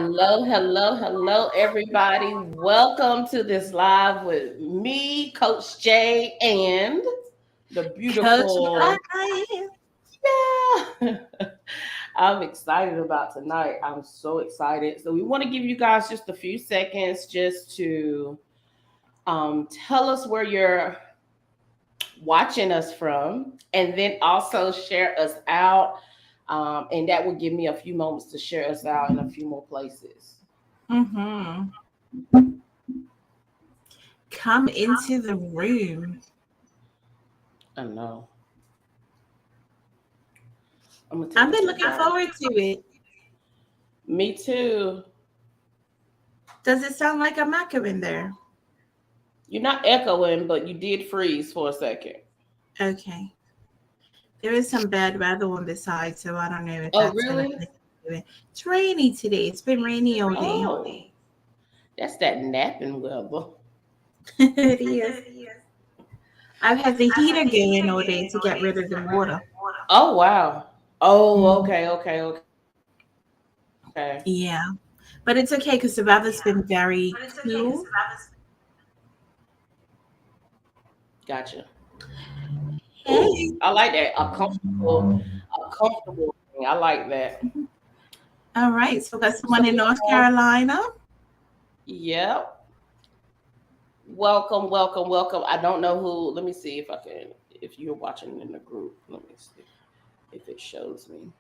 Hello, hello, hello, everybody. Welcome to this live with me, Coach Jay, and the Coach beautiful. Ryan. Yeah. I'm excited about tonight. I'm so excited. So, we want to give you guys just a few seconds just to tell us where you're watching us from, and then also share us out. And that will give me a few moments to share us out in a few more places. Mm-hmm. Come into the room. I know. I'm gonna take I've this been to looking the. forward to it. Me too. Does it sound like I'm echoing there? You're not echoing, but you did freeze for a second. Okay. There is some bad weather on the side, so I don't know if Oh, that's going to really? do it. It's rainy today. It's been rainy all day. Oh, that's that napping weather. It is. I've had the heater going all day to get rid of the water. Oh, wow. Oh, Mm, okay, okay, okay. yeah. But it's okay because the weather's been very cool. Gotcha. Hey. Ooh, I like that. A comfortable thing. I like that. All right. So we got So someone in we North have, Carolina. yep. Welcome, welcome, welcome. I don't know who. Let me see if I can. If you're watching in the group, let me see if it shows me.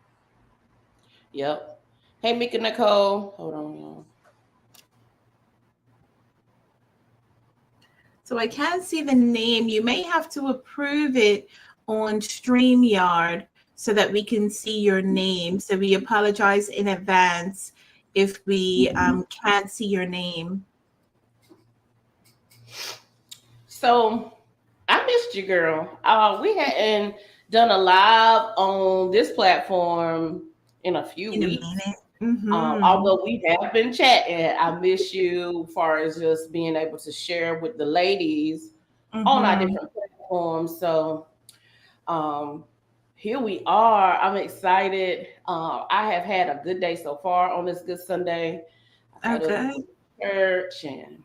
Yep. Hey, Mika Nicole. Hold on, y'all. So I can't see the name. You may have to approve it on StreamYard so that we can see your name. So we apologize in advance if we can't see your name. So I missed you, girl. We hadn't done a live on this platform in a few In a weeks. minute. Mm-hmm. Although we have been chatting, I miss you as far as just being able to share with the ladies on our Mm-hmm. different platforms. So um, here we are. I'm excited. I have had a good day so far on this Good Sunday. I got up and Okay. went to church, and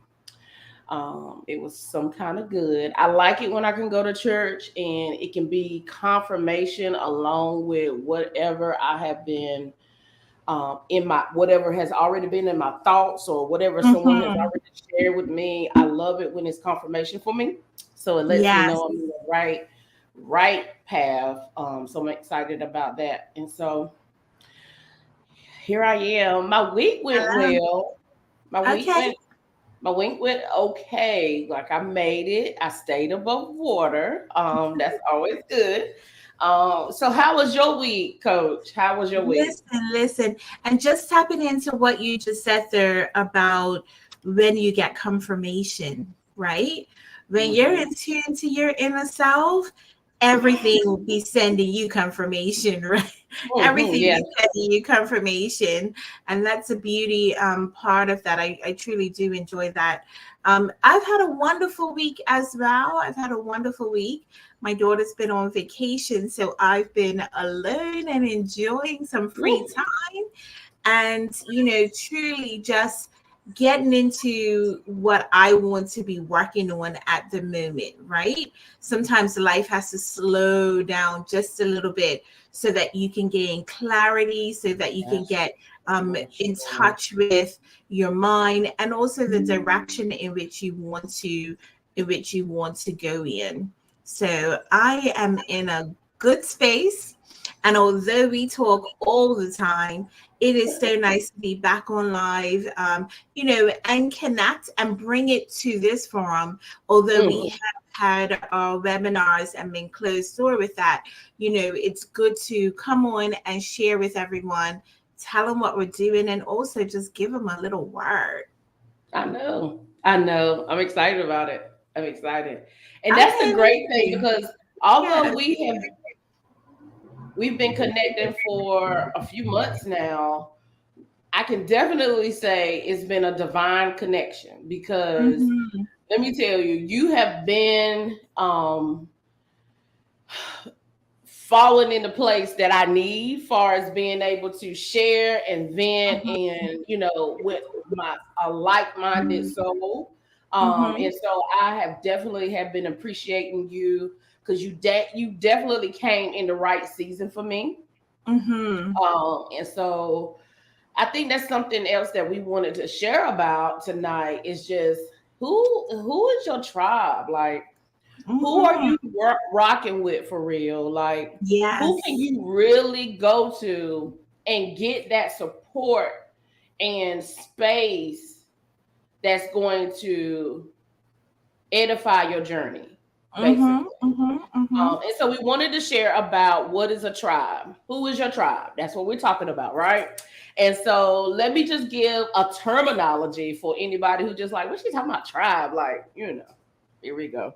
it was some kind of good. I like it when I can go to church and it can be confirmation along with whatever I have been in my whatever has already been in my thoughts or whatever someone has Mm-hmm. already shared with me. I love it when it's confirmation for me. So it lets me Yes. know I'm in the right path. So I'm excited about that. And so here I am. My week went Hello. well. My week Okay. went my week went okay. Like I made it. I stayed above water. That's always good. So how was your week, Coach? How was your week? Listen, and just tapping into what you just said there about when you get confirmation, right? When you're Hmm. in tune to your inner self, everything will be sending you confirmation, right? Hmm. Everything Yeah. be sending you confirmation. And that's a beauty part of that. I truly do enjoy that. I've had a wonderful week as well. I've had a wonderful week. My daughter's been on vacation, so I've been alone and enjoying some free Ooh. time and, truly just getting into what I want to be working on at the moment, right? Sometimes life has to slow down just a little bit so that you can gain clarity, so that you can That's get that's in true. touch with your mind and also the direction in which you want to go in. So I am in a good space. And although we talk all the time, it is so nice to be back on live, and connect and bring it to this forum. Although we Mhm. have had our webinars and been closed door with that, it's good to come on and share with everyone, tell them what we're doing, and also just give them a little word. I know. I know. I'm excited about it. I'm excited. And I that's the am great thing too. because although Yes. we've been connecting for a few months now, I can definitely say it's been a divine connection because Mhm. let me tell you, you have been fallen into place that I need, far as being able to share and vent, Mhm. and with a like-minded soul. Mhm. And so I have definitely have been appreciating you, because you definitely came in the right season for me. Mhm. And so I think that's something else that we wanted to share about tonight, is just who is your tribe? Like, who are Mhm. you rocking with for real? Like, who can Yes. you really go to and get that support and space that's going to edify your journey, Mhm. basically. Mhm. Mhm. And so we wanted to share about what is a tribe. Who is your tribe? That's what we're talking about, right? And so let me just give a terminology for anybody who just like, what's she talking about tribe? Like, here we go.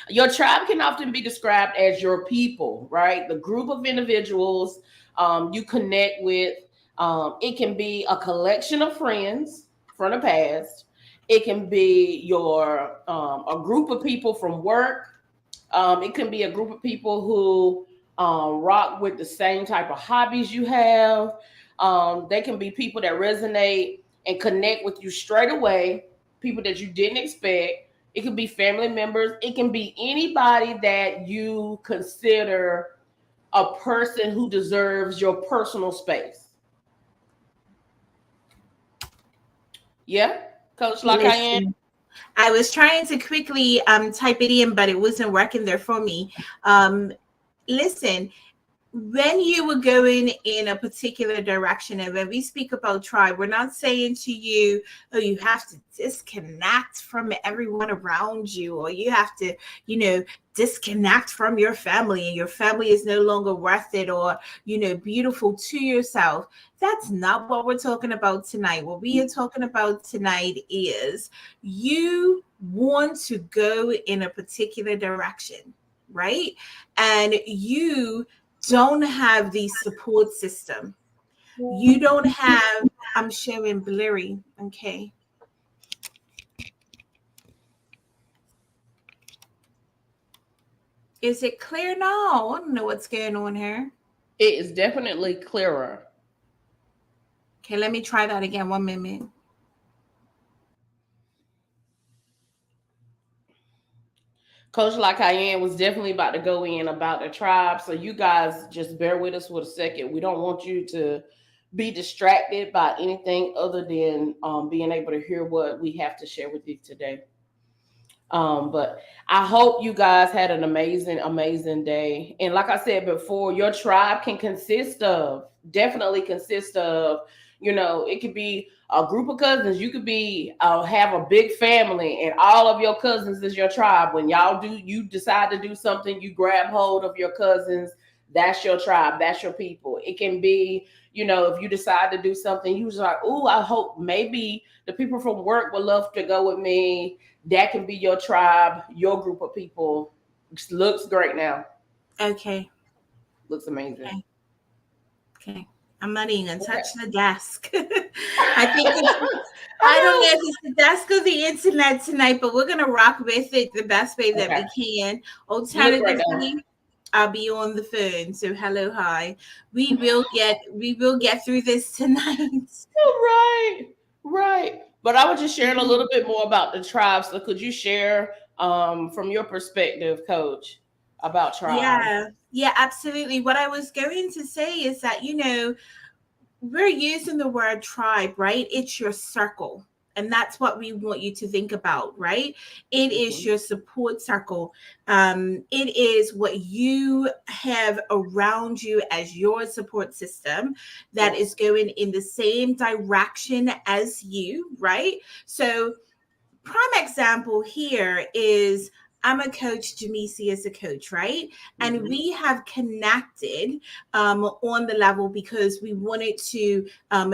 Your tribe can often be described as your people, right? The group of individuals you connect with. It can be a collection of friends from the past. It can be your a group of people from work. It can be a group of people who rock with the same type of hobbies you have. They can be people that resonate and connect with you straight away, people that you didn't expect. It could be family members. It can be anybody that you consider a person who deserves your personal space. Yeah, Coach Lakayan. Listen, I was trying to quickly type it in, but it wasn't working there for me. Listen, when you were going in a particular direction, and when we speak about tribe, we're not saying to you, oh, you have to disconnect from everyone around you, or you have to, disconnect from your family, and your family is no longer worth it, or, beautiful to yourself. That's not what we're talking about tonight. What we are talking about tonight is you want to go in a particular direction, right? And you don't have the support system. You don't have, I'm showing blurry. Okay. Is it clear now? I don't know what's going on here. It is definitely clearer. Okay, let me try that again. 1 minute. Coach Lakayan was definitely about to go in about the tribe. So you guys just bear with us for a second. We don't want you to be distracted by anything other than being able to hear what we have to share with you today. But I hope you guys had an amazing, amazing day. And like I said before, your tribe can definitely consist of, it could be a group of cousins. You could be have a big family, and all of your cousins is your tribe. When you decide to do something, you grab hold of your cousins. That's your tribe. That's your people. It can be, if you decide to do something, you was like, oh, I hope maybe the people from work would love to go with me. That can be your tribe, your group of people. Looks great now. Okay. Looks amazing. Okay. Okay. I'm not even gonna Okay. touch the desk. I think I don't know I if it's the desk or the internet tonight, but we're gonna rock with it the best way know. that Okay. we can. You look great now. Alternatively, I'll be on the phone. So hello, hi. We will get through this tonight. Right. Right. But I was just sharing a little bit more about the tribe. So could you share from your perspective, Coach, about tribe? Yeah, yeah, absolutely. What I was going to say is that, we're using the word tribe, right? It's your circle. And that's what we want you to think about, right? It is Mhm. your support circle. It is what you have around you as your support system that is Yes. going in the same direction as you, right? So prime example here is I'm a coach, Jamisi is a coach, right? And Mhm. we have connected on the level because we wanted to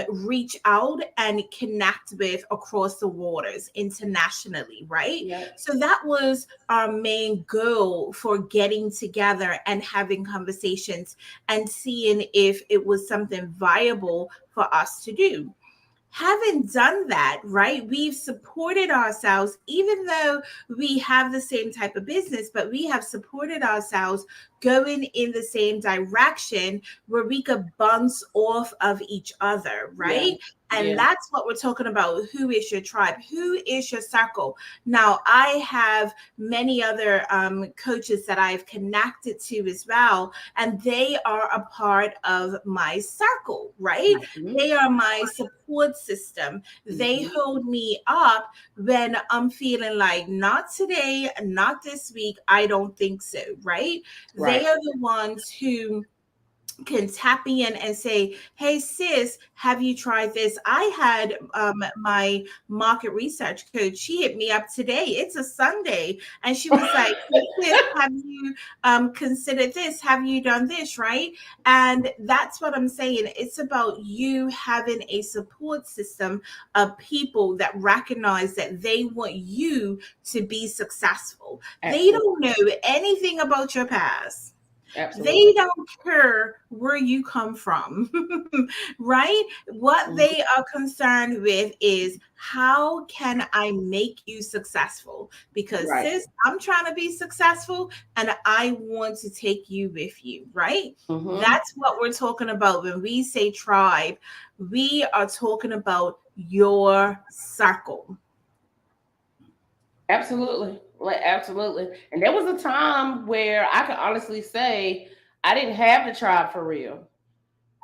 reach out and connect with across the waters internationally, right? Yeah. So that was our main goal for getting together and having conversations and seeing if it was something viable for us to do. Having done that, right, we've supported ourselves, even though we have the same type of business, but we have supported ourselves going in the same direction where we could bounce off of each other, right? Yeah. And Yeah. that's what we're talking about. Who is your tribe? Who is your circle? Now, I have many other coaches that I've connected to as well, and they are a part of my circle, right? Mhm. They are my support system. They Mhm. hold me up when I'm feeling like, not today, not this week. I don't think so, right? Right. They are the ones who can tap in and say, hey sis, have you tried this? I had my market research coach, she hit me up today, it's a Sunday, and she was like, hey, sis, have you considered this, have you done this, right? And that's what I'm saying. It's about you having a support system of people that recognize that they want you to be successful. They Absolutely. don't know anything about your past. Absolutely. They don't care where you come from, right? What Mhm. they are concerned with is, how can I make you successful? Because Right. sis, I'm trying to be successful and I want to take you with you, right? Mhm. That's what we're talking about when we say tribe. We are talking about your circle. Absolutely. Like, absolutely. And there was a time where I can honestly say I didn't have the tribe for real.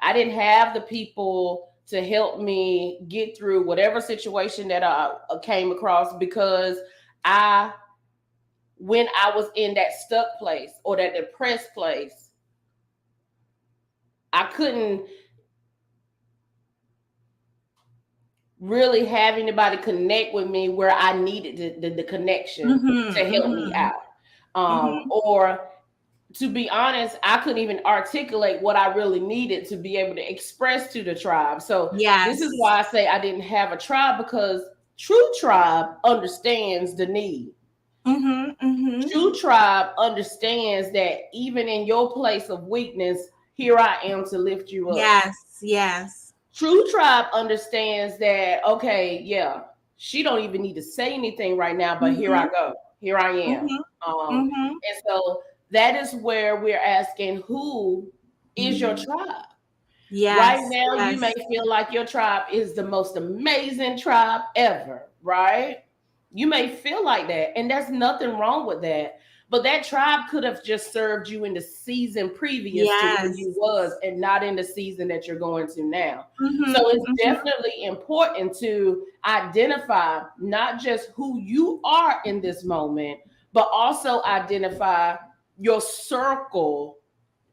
I didn't have the people to help me get through whatever situation that I came across, because I, when I was in that stuck place or that depressed place, I couldn't really have anybody connect with me where I needed the connection to Mm-hmm, help me mm-hmm, out. mm-hmm. Or to be honest, I couldn't even articulate what I really needed to be able to express to the tribe. So this is Yes. why I say I didn't have a tribe, because true tribe understands the need. Mm-hmm, mm-hmm. True tribe understands that even in your place of weakness, here I am to lift you up. Yes, yes. True tribe understands that, okay, yeah, she don't even need to say anything right now, but here I Mhm, go. Here I am. mhm, Um, mhm. and so that is where we're asking, who is your tribe? Right Yes, now, you may yes, feel like your tribe is the most amazing tribe ever, right? You may feel like that, and there's nothing wrong with that. But that tribe could have just served you in the season previous to where yes. you was, and not in the season that you're going to now. So Mhm, it's mhm. definitely important to identify not just who you are in this moment, but also identify your circle,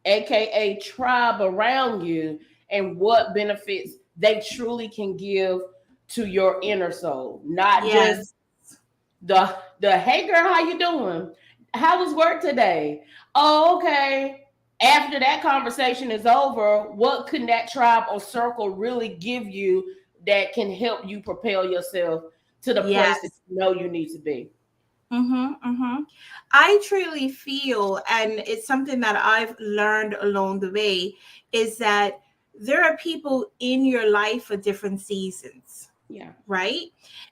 aka tribe around you, and what benefits they truly can give to your inner soul. Not just Yes. the hey girl, how you doing? How was work today? Oh, okay. After that conversation is over, what can that tribe or circle really give you that can help you propel yourself to the place that Yes. you know you need to be? Mhm, mhm. I truly feel, and it's something that I've learned along the way, is that there are people in your life for different seasons, Yeah. right?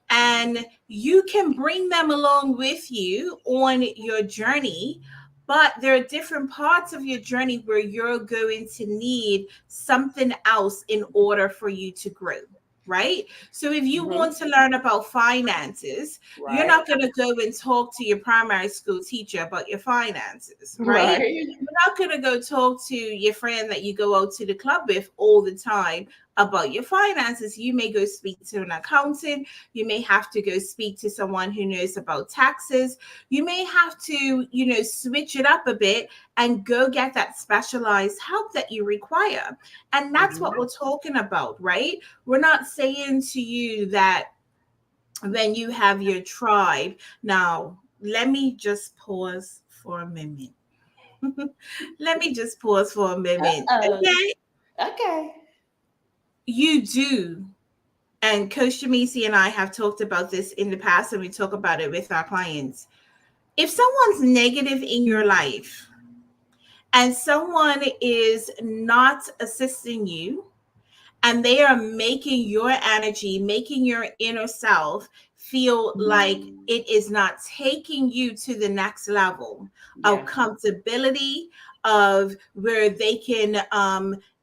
And you can bring them along with you on your journey, but there are different parts of your journey where you're going to need something else in order for you to grow. Right. So if you Hmm. want to learn about finances, you're Right. not going to go and talk to your primary school teacher about your finances, right? Right. You're not going to go talk to your friend that you go out to the club with all the time about your finances. You may go speak to an accountant. You may have to go speak to someone who knows about taxes. You may have to, switch it up a bit and go get that specialized help that you require. And that's what Hmm. we're talking about, right? We're not saying to you that when you have your tribe. Now, let me just pause for a minute. Let me just pause for a minute. Uh-oh. Okay. Okay. You do. And Coach Jamisi and I have talked about this in the past, and we talk about it with our clients. If someone's negative in your life and someone is not assisting you, and they are making your energy, making your inner self feel like it is not taking you to the next level of comfortability, of where they can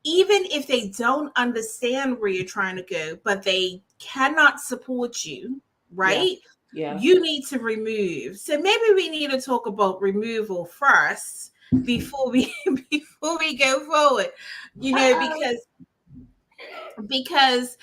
even if they don't understand where you're trying to go, but they cannot support you, right? You need to remove. So maybe we need to talk about removal first before we before we go forward, because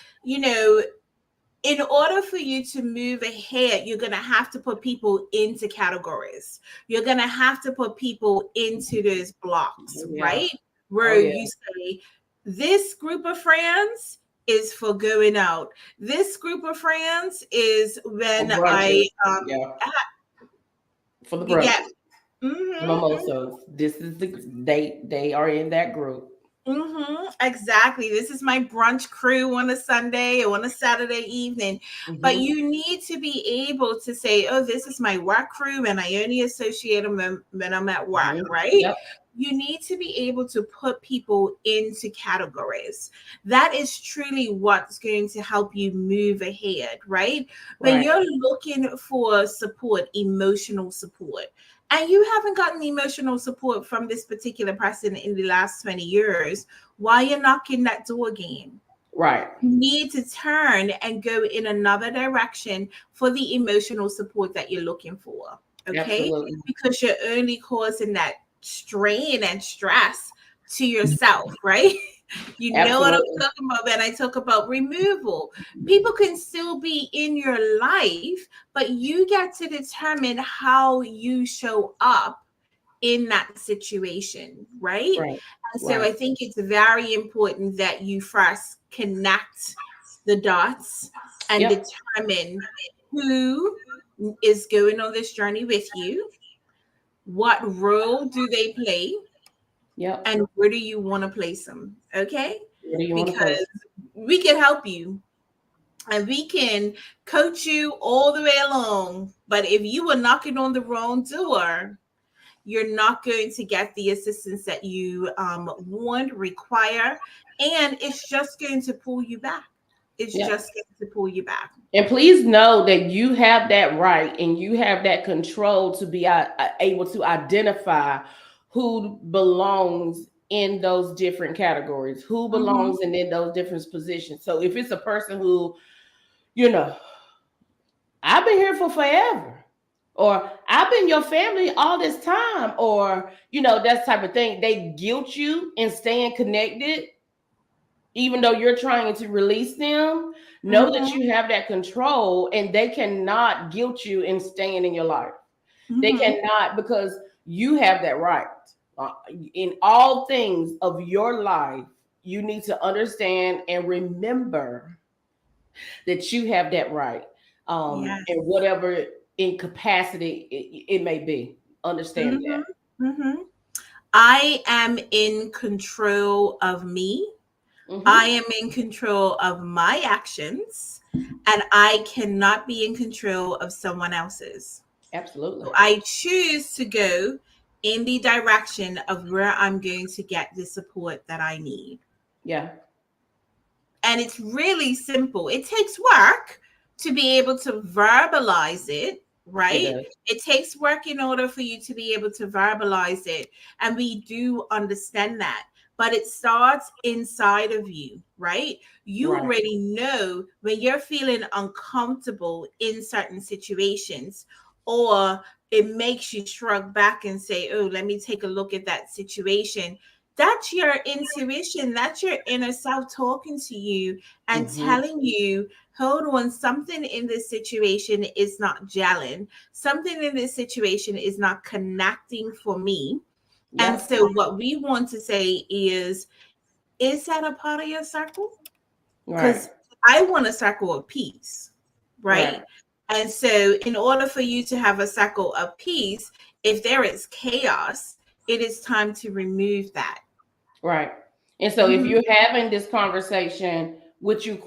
in order for you to move ahead, you're going to have to put people into categories. You're going to have to put people into those blocks, right? Where you say, this group of friends is for going out. This group of friends is when for the brunch. Mimosas. This is they are in that group. Exactly. This is my brunch crew on a Sunday or on a Saturday evening. But you need to be able to say, oh, this is my work crew, and I only associate them when I'm at work, right? You need to be able to put people into categories. That is truly what's going to help you move ahead, right? When you're looking for support, emotional support, and you haven't gotten emotional support from this particular person in the last 20 years, why you're knocking that door again? Right. You need to turn and go in another direction for the emotional support that you're looking for. Okay. Absolutely. Because you're only causing that strain and stress to yourself, right? You know what I'm talking about when I talk about removal. People can still be in your life, but you get to determine how you show up in that situation, right? And so I think it's very important that you first connect the dots and determine who is going on this journey with you, what role do they play, and where do you want to place them? Okay, because we can help you and we can coach you all the way along, but if you are knocking on the wrong door, you're not going to get the assistance that you want, require, and it's just going to pull you back. It's just going to pull you back. And please know that you have that right and you have that control to be able to identify who belongs in those different categories, who belongs in those different positions. So if it's a person who, I've been here for forever, or I've been your family all this time, or, that type of thing, they guilt you in staying connected, even though you're trying to release them. Know that you have that control, and they cannot guilt you in staying in your life. They cannot, because you have that right. In all things of your life, you need to understand and remember that you have that right. And whatever incapacity it may be, understand that. I am in control of me. I am in control of my actions, and I cannot be in control of someone else's. Absolutely. So I choose to go in the direction of where I'm going to get the support that I need. Yeah. And it's really simple. It takes work to be able to verbalize it, right? It takes work in order for you to be able to verbalize it. And we do understand that. But it starts inside of you, right? You already know when you're feeling uncomfortable in certain situations, or it makes you shrug back and say, oh, let me take a look at that situation. That's your intuition. That's your inner self talking to you and telling you, hold on, something in this situation is not gelling. Something in this situation is not connecting for me. And so what we want to say is that a part of your circle? Because I want a circle of peace, right? And so in order for you to have a circle of peace, if there is chaos, it is time to remove that. Right. And so if you're having this conversation with your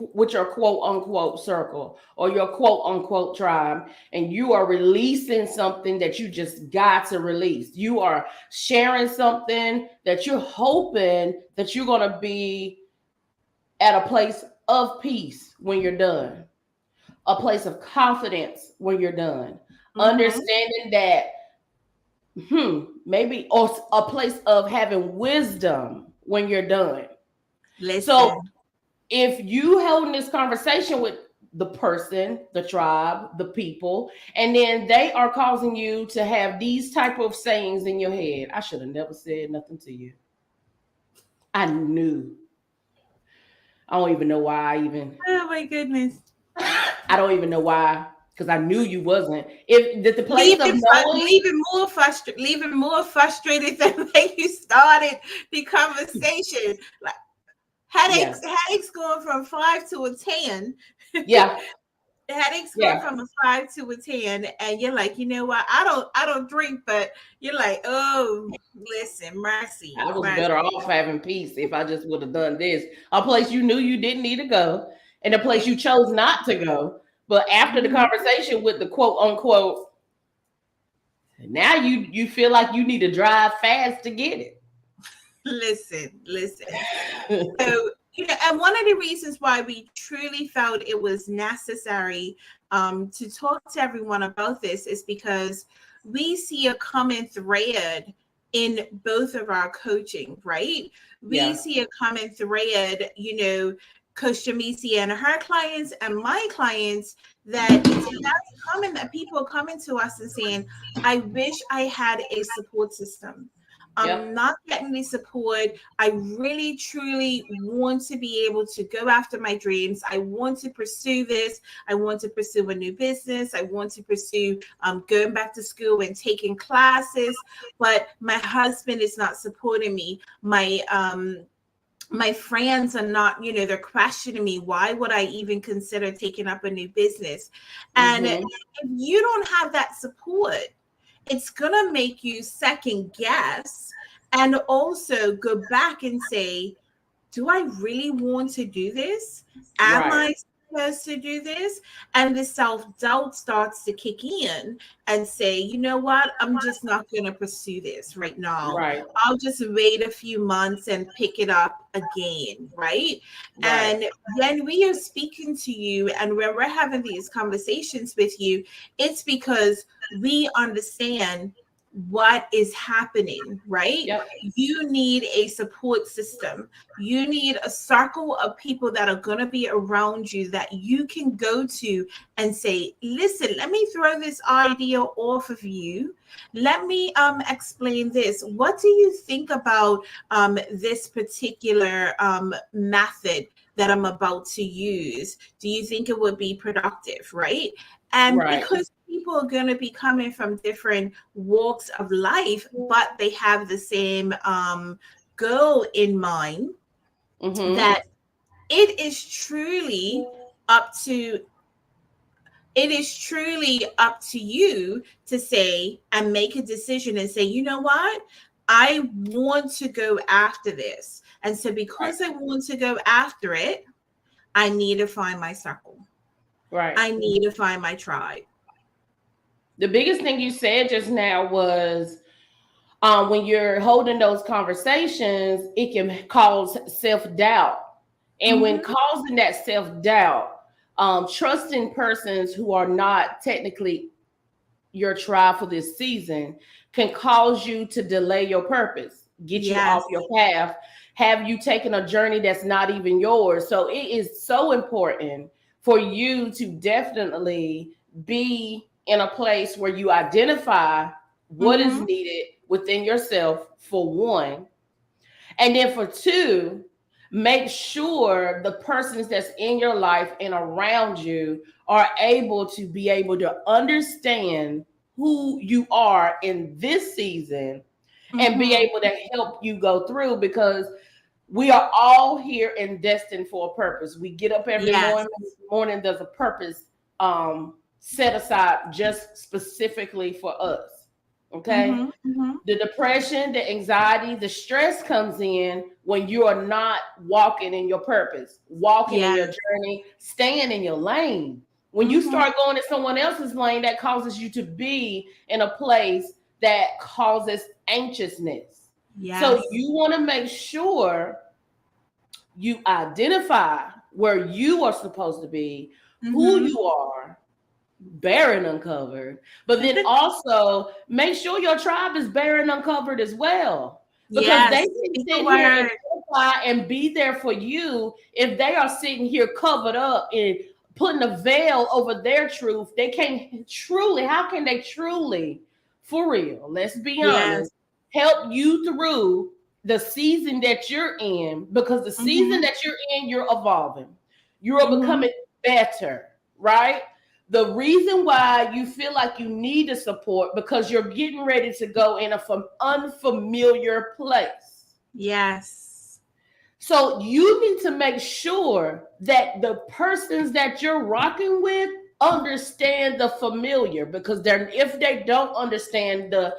quote unquote circle or your quote unquote tribe, and you are releasing something that you just got to release, you are sharing something that you're hoping that you're going to be at a place of peace when you're done. a place of confidence when you're done, Mm-hmm. understanding that maybe, or a place of having wisdom when you're done. So Listen. if you holding this conversation with the person, the tribe, the people, and then they are causing you to have these type of sayings in your head, I should have never said nothing to you. I knew. I don't even know why I even. Oh my goodness. I don't even know why, because I knew you wasn't. If the place of knowing, Leaving more frustrated than when you started the conversation. Like yeah, headaches going from 5 to a 10. yeah, Headaches going yeah. from a 5 to a 10, and you're like, you know what? I don't drink, but you're like, oh, listen, mercy, I was mercy. better off having peace if I just would have done this. A place you knew you didn't need to go, and a place you chose not to go. But after the Mhm. conversation with the quote unquote, now you feel like you need to drive fast to get it. Listen. So, and one of the reasons why we truly felt it was necessary to talk to everyone about this is because we see a common thread in both of our coaching, right? We Yeah, see a common thread, Coach Jamisi and her clients and my clients, that it's very common that people are coming to us and saying, I wish I had a support system. I'm yep, not getting the support. I really, truly want to be able to go after my dreams. I want to pursue this. I want to pursue a new business. I want to pursue going back to school and taking classes. But my husband is not supporting me. My friends are not, they're questioning me. Why would I even consider taking up a new business? And if mm-hmm. you don't have that support, it's going to make you second guess and also go back and say, do I really want to do this? Am Right, I supposed to do this? And the self-doubt starts to kick in and say, you know what? I'm just not going to pursue this right now. right, I'll just wait a few months and pick it up again, right? right, And when we are speaking to you and when we're having these conversations with you, it's because we understand what is happening, right? yep, You need a support system. You need a circle of people that are going to be around you that you can go to and say, listen, let me throw this idea off of you. Let me explain this. What do you think about this particular method that I'm about to use? Do you think it would be productive, right? And right, because people are going to be coming from different walks of life, but they have the same goal in mind, mm-hmm. that it is truly up to you to say and make a decision and say, you know what, I want to go after this. And so Right, because I want to go after it, I need to find my circle. right. I need to find my tribe. The biggest thing you said just now was when you're holding those conversations, it can cause self doubt. And when Mm-hmm. causing that self doubt, trusting persons who are not technically your tribe for this season can cause you to delay your purpose, get you off Yes. your path, have you taken a journey that's not even yours. So it is so important for you to definitely be in a place where you identify what is Mm-hmm. needed within yourself, for one, and then for two, make sure the persons that's in your life and around you are able to understand who you are in this season and be Mm-hmm. able to help you go through, because we are all here and destined for a purpose. We get up every Yes. morning, there's a purpose set aside just specifically for us. Okay? Mm-hmm. Mm-hmm. The depression, the anxiety, the stress comes in when you are not walking in your purpose, walking in Yes. your journey, staying in your lane. When you Mm-hmm. start going in someone else's lane, that causes you to be in a place that causes anxiousness. So Yes. you want to make sure you identify where you are supposed to be, who Mm-hmm. you are, bare and uncovered, but then also make sure your tribe is bare and uncovered as well. Because they Yes. can Speak a sit here and word. edify and be there for you if they are sitting here covered up and putting a veil over their truth. They can't truly, how can they truly, for real, let's be Yes. honest, help you through the season that you're in? Because the season Mm-hmm. that you're in, you're evolving, you're Mm-hmm. becoming better, right? The reason why you feel like you need the support because you're getting ready to go in a unfamiliar place. Yes. So you need to make sure that the persons that you're rocking with understand the familiar, because they're, if they don't understand the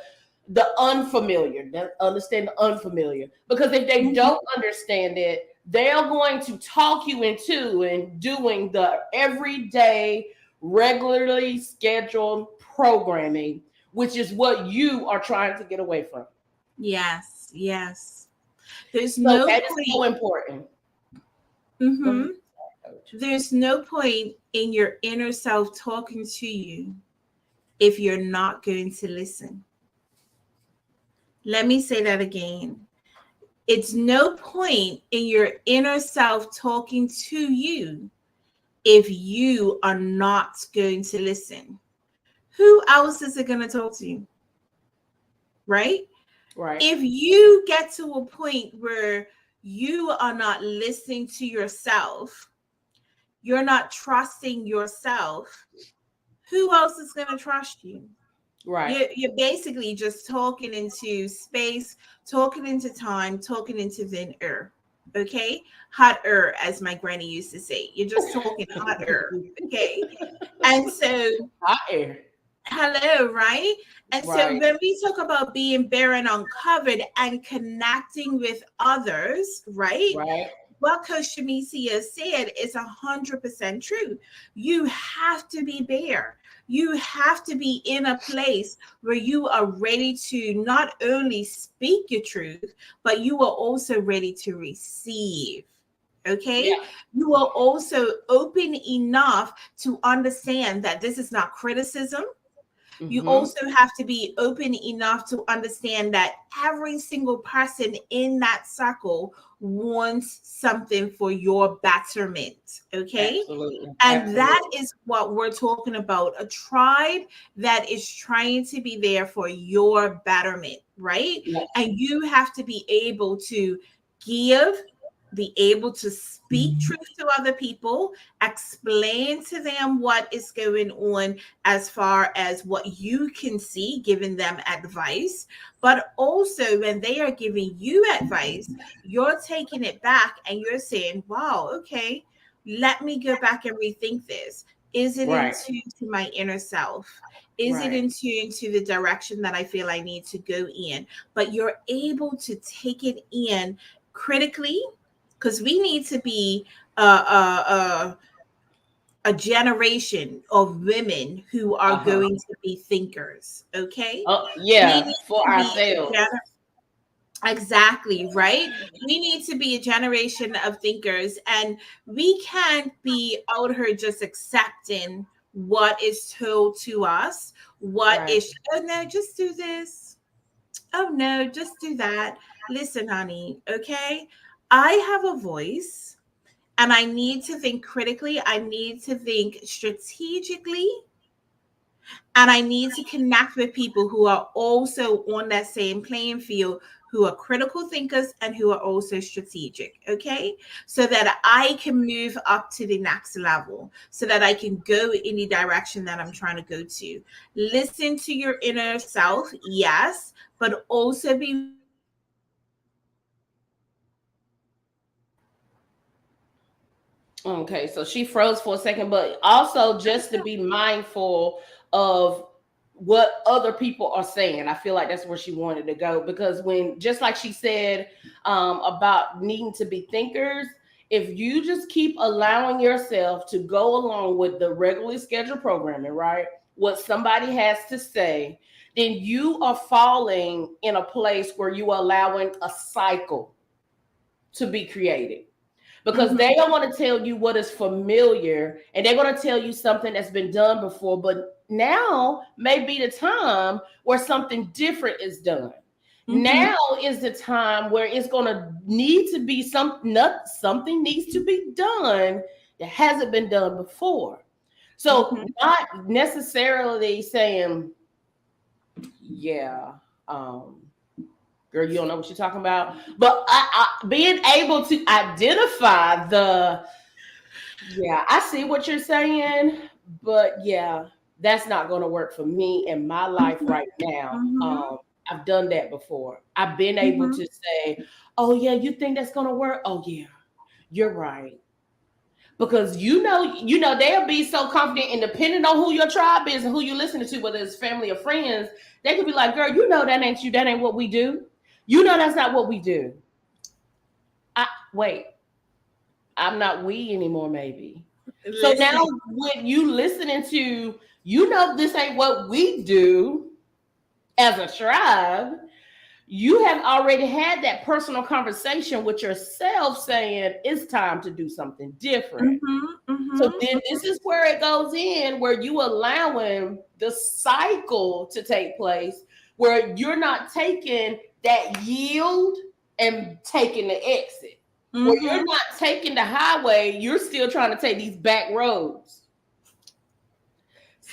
unfamiliar, they understand the unfamiliar, because if they Mm-hmm. don't understand it, they're going to talk you into and doing the everyday, regularly scheduled programming, which is what you are trying to get away from. Yes. Yes. There's So no that is so point. important. Go Mm-hmm. ahead, coach. There's no point in your inner self talking to you if you're not going to listen. Let me say that again. It's no point in your inner self talking to you if you are not going to listen. Who else is it going to talk to you? Right? Right. If you get to a point where you are not listening to yourself, you're not trusting yourself, who else is going to trust you? Right. You're basically just talking into space, talking into time, talking into thin air. Okay? Hot air, as my granny used to say. You're just talking hot air. Okay? And so, Hot air. hello, right? And so, Right. when we talk about being bare and uncovered and connecting with others, right? Right. What Coach Shemisia said is 100% true. You have to be bare. You have to be in a place where you are ready to not only speak your truth, but you are also ready to receive. Okay. Yeah. You are also open enough to understand that this is not criticism. You Mm-hmm. also have to be open enough to understand that every single person in that circle wants something for your betterment. Okay. Absolutely. And that Absolutely. is what we're talking about, a tribe that is trying to be there for your betterment, right? Yeah. And you have to be able to give, be able to speak truth to other people, explain to them what is going on as far as what you can see, giving them advice. But also, when they are giving you advice, you're taking it back and you're saying, wow, okay, let me go back and rethink this. Is it in Right. tune to my inner self? Is it Right. in tune to the direction that I feel I need to go in? But you're able to take it in critically, because we need to be a generation of women who are Uh-huh. going to be thinkers. Okay. Oh, We yeah. need For to be ourselves. exactly, right? We need to be a generation of thinkers, and we can't be out here just accepting what is told to us. What Right. is, oh no, just do this. Oh no, just do that. Listen, honey, okay? I have a voice and I need to think critically. I need to think strategically, and I need to connect with people who are also on that same playing field, who are critical thinkers and who are also strategic. Okay. So that I can move up to the next level, so that I can go in the direction that I'm trying to go to. Listen to your inner self, yes, but also be Okay. So she froze for a second, but also just to be mindful of what other people are saying. I feel like that's where she wanted to go, because when, just like she said, about needing to be thinkers, if you just keep allowing yourself to go along with the regularly scheduled programming, right? What somebody has to say, then you are falling in a place where you are allowing a cycle to be created. because they don't want to tell you what is familiar, and they're going to tell you something that's been done before, but now may be the time where something different is done. Now is the time where it's going to need to be something needs to be done that hasn't been done before. So not necessarily saying, yeah, girl, you don't know what you're talking about. But being able to identify I see what you're saying, but yeah, that's not going to work for me in my life right now. I've done that before. I've been able to say, oh yeah, you think that's going to work? Oh yeah, you're right. Because they'll be so confident, and depending on who your tribe is and who you're listening to, whether it's family or friends, they could be like, girl, that ain't you. That ain't what we do. That's not what we do. Wait, I'm not we anymore, maybe. So now when you listening to, this ain't what we do as a tribe, you have already had that personal conversation with yourself saying it's time to do something different. So then this is where it goes in, where you allowing the cycle to take place, where you're not taking that yield and taking the exit. Where you're not taking the highway, you're still trying to take these back roads.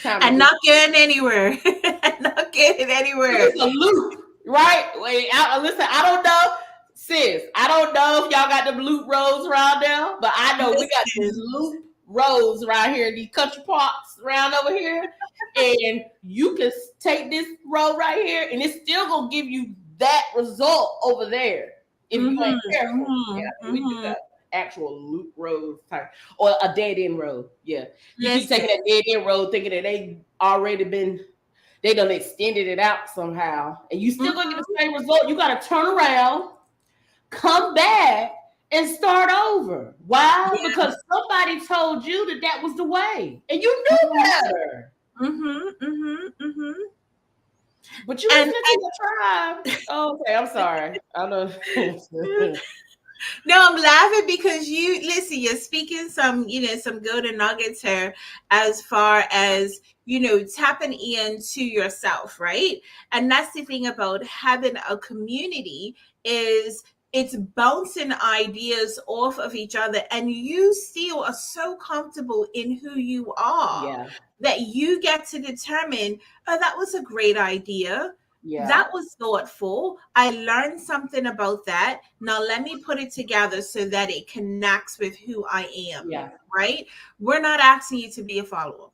And not getting anywhere. It's a loop, right? Wait, listen, I don't know, sis. I don't know if y'all got them loop roads around there, but I know we got these loop roads around here in these country parks around over here. And you can take this road right here, and it's still gonna give you that result over there if you ain't careful. Yeah, we do that. Actual loop road type, or a dead end road. Yeah, you keep taking that dead end road, thinking that they done extended it out somehow, and you still gonna get the same result. You got to turn around, come back, and start over. Why? Yeah. Because somebody told you that was the way, and you knew better. But you listening to the tribe. Oh, okay, I'm sorry. I know. No, I'm laughing because you're speaking some golden nuggets here as far as, tapping into yourself, right? And that's the thing about having a community is it's bouncing ideas off of each other, and you still are so comfortable in who you are that you get to determine, oh, that was a great idea. Yeah. That was thoughtful. I learned something about that. Now let me put it together so that it connects with who I am. Yeah. Right? We're not asking you to be a follower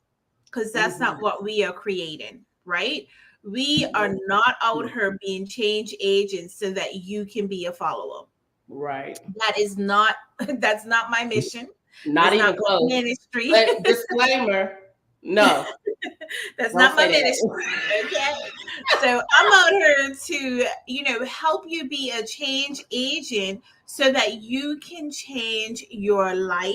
because that's not what we are creating, right? We are not out here being change agents so that you can be a follower. Right. That's not my mission. Not even close. Ministry. Disclaimer. No. That's not my ministry. Okay. So I'm out here to, help you be a change agent so that you can change your life,